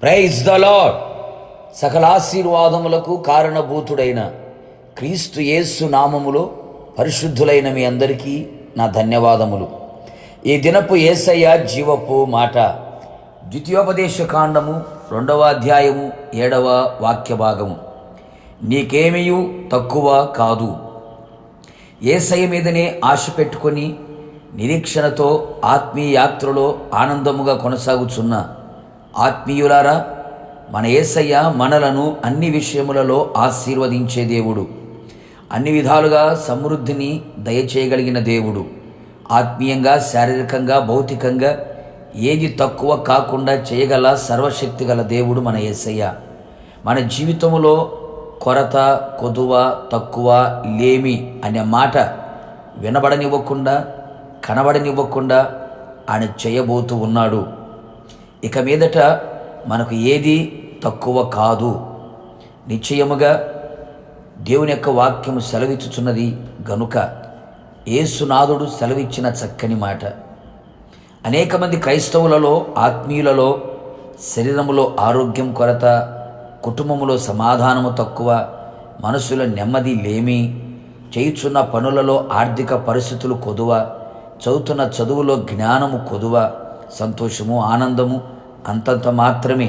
Praise the lord. సకల ఆశీర్వాదములకు కారణభూతుడైన క్రీస్తు యేసు నామములో పరిశుద్ధులైన మీ అందరికీ నా ధన్యవాదములు. ఈ దినపు యేసయ్య జీవపు మాట ద్వితీయోపదేశ కాండము 2వ అధ్యాయము 7వ వాక్య భాగము. నీకేమీయు తక్కువ కాదు. యేసయ్య మీదనే ఆశ పెట్టుకొని నిరీక్షణతో ఆత్మీయ యాత్రలో ఆనందముగా కొనసాగుచున్న ఆత్మీయులారా, మన యేసయ్య మనలను అన్ని విషయములలో ఆశీర్వదించే దేవుడు, అన్ని విధాలుగా సమృద్ధిని దయచేయగలిగిన దేవుడు. ఆత్మీయంగా, శారీరకంగా, భౌతికంగా ఏది తక్కువ కాకుండా చేయగల సర్వశక్తి గల దేవుడు మన యేసయ్య. మన జీవితంలో కొరత, కొదువ, తక్కువ, లేమి అనే మాట వినబడనివ్వకుండా, కనబడనివ్వకుండా ఆయన చేయబోతూ ఉన్నాడు. ఇక మీదట మనకు ఏది తక్కువ కాదు. నిశ్చయముగా దేవుని యొక్క వాక్యము సెలవిచ్చుచున్నది గనుక యేసునాథుడు సెలవిచ్చిన చక్కని మాట. అనేక మంది క్రైస్తవులలో, ఆత్మీయులలో శరీరములో ఆరోగ్యం కొరత, కుటుంబములో సమాధానము తక్కువ, మనసులో నెమ్మది లేమి, చేయుచున్న పనులలో ఆర్థిక పరిస్థితులు కొదువ, చదువుతున్న చదువులో జ్ఞానము కొదువ, సంతోషము, ఆనందము అంతంత మాత్రమే,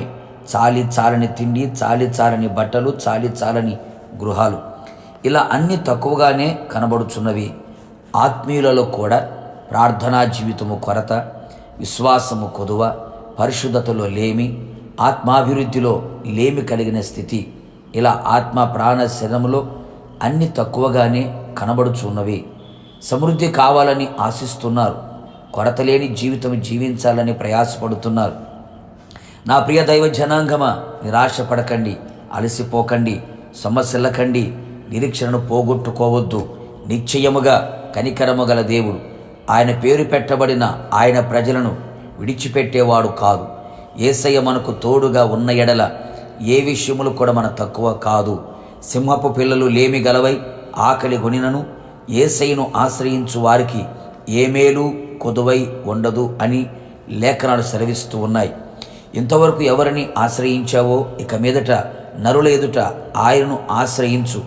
చాలి చాలని తిండి, చాలి చాలని బట్టలు, చాలి చాలని గృహాలు, ఇలా అన్ని తక్కువగానే కనబడుచున్నవి. ఆత్మీయులలో కూడా ప్రార్థనా జీవితము కొరత, విశ్వాసము కొదువ, పరిశుద్ధతలో లేమి, ఆత్మాభివృద్ధిలో లేమి కలిగిన స్థితి, ఇలా ఆత్మ ప్రాణ శరీరములో అన్ని తక్కువగానే కనబడుచున్నవి. సమృద్ధి కావాలని ఆశిస్తున్నారు, కొరత లేని జీవితం జీవించాలని ప్రయాసపడుతున్నారు. నా ప్రియ దైవ జనాంగమా, నిరాశపడకండి, అలసిపోకండి, సమస్యలకండి, నిరీక్షణను పోగొట్టుకోవద్దు. నిశ్చయముగా కనికరము గల దేవుడు, ఆయన పేరు పెట్టబడిన ఆయన ప్రజలను విడిచిపెట్టేవాడు కాదు. యేసయ్య మనకు తోడుగా ఉన్న ఎడల ఏ విషయములు కూడా మన తక్కువ కాదు. సింహపు పిల్లలు లేమి గలవై ఆకలి గొనినను యేసయ్యను ఆశ్రయించు వారికి ఏ మేలు కొదువై ఉండదు అని లేఖనాలు సెలవిస్తూ ఉన్నాయి. ఇంతవరకు ఎవరిని ఆశ్రయించావో ఇక మీదట నరుల ఎదుట ఆయనను ఆశ్రయించు.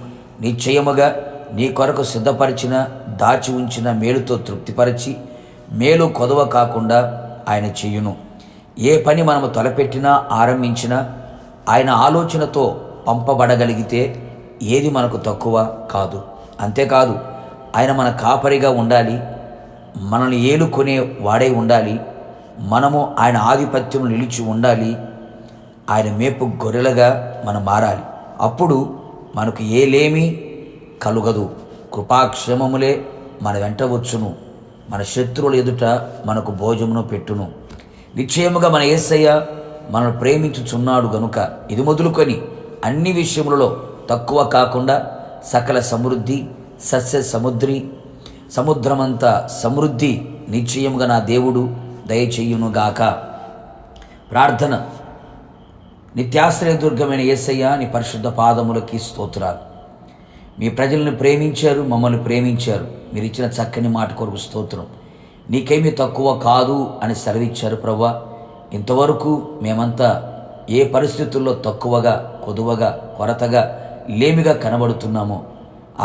నిశ్చయముగా నీ కొరకు సిద్ధపరిచిన, దాచి ఉంచిన మేలుతో తృప్తిపరిచి మేలు కొదవ కాకుండా ఆయన చెయ్యును. ఏ పని మనము తలపెట్టినా, ఆరంభించినా ఆయన ఆలోచనతో పంపబడగలిగితే ఏది మనకు తక్కువ కాదు. అంతేకాదు, ఆయన మన కాపరిగా ఉండాలి, మనల్ని ఏలుకొనే వాడై ఉండాలి, మనము ఆయన ఆధిపత్యం నిలిచి ఉండాలి, ఆయన మేపు గొర్రెలుగా మనం మారాలి. అప్పుడు మనకు ఏలేమీ కలుగదు. కృపాక్షేమములే మన వెంట వచ్చును, మన శత్రువుల ఎదుట మనకు భోజమును పెట్టును. నిశ్చయముగా మన యేసయ్య మనల్ని ప్రేమించుచున్నాడు గనుక ఇది మొదలుకొని అన్ని విషయములలో తక్కువ కాకుండా సకల సమృద్ధి, సస్య సముద్రమంతా సమృద్ధి నిశ్చయముగా నా దేవుడు దయచేయునుగాక. ప్రార్థన. నిత్యాశ్రయ దుర్గమైన యేసయ్య, నీ పరిశుద్ధ పాదములకి స్తోత్రాలు. మీ ప్రజలను ప్రేమించారు, మమ్మల్ని ప్రేమించారు. మీరు ఇచ్చిన చక్కని మాట కొరకు స్తోత్రం. నీకేమీ తక్కువ కాదు అని సెలవిచ్చారు ప్రభువా. ఇంతవరకు మేమంతా ఏ పరిస్థితుల్లో తక్కువగా, కొదువగా, కొరతగా, లేమిగా కనబడుతున్నామో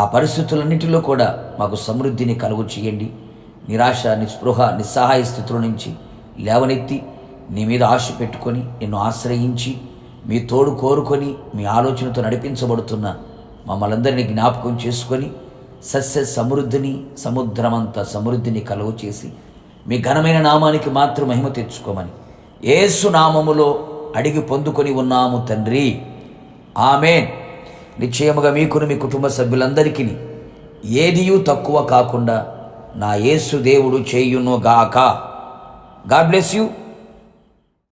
ఆ పరిస్థితులన్నిటిలో కూడా మాకు సమృద్ధిని కలుగు చేయండి. నిరాశ, నిస్పృహ, నిస్సహాయ స్థితుల నుంచి లేవనెత్తి నీ మీద ఆశ పెట్టుకొని, నిన్ను ఆశ్రయించి, మీ తోడు కోరుకొని, మీ ఆలోచనతో నడిపించబడుతున్న మమ్మల్ందరినీ జ్ఞాపకం చేసుకొని సస్య సమృద్ధిని, సముద్రమంత సమృద్ధిని కలుగు చేసి మీ ఘనమైన నామానికి మాత్రం మహిమ తెచ్చుకోమని యేసు నామములో అడిగి పొందుకొని ఉన్నాము తండ్రి, ఆమేన్. నిశ్చయముగా మీకును మీ కుటుంబ సభ్యులందరికీ ఏదియూ తక్కువ కాకుండా నా యేసు దేవుడు చేయునుగాక. God bless you.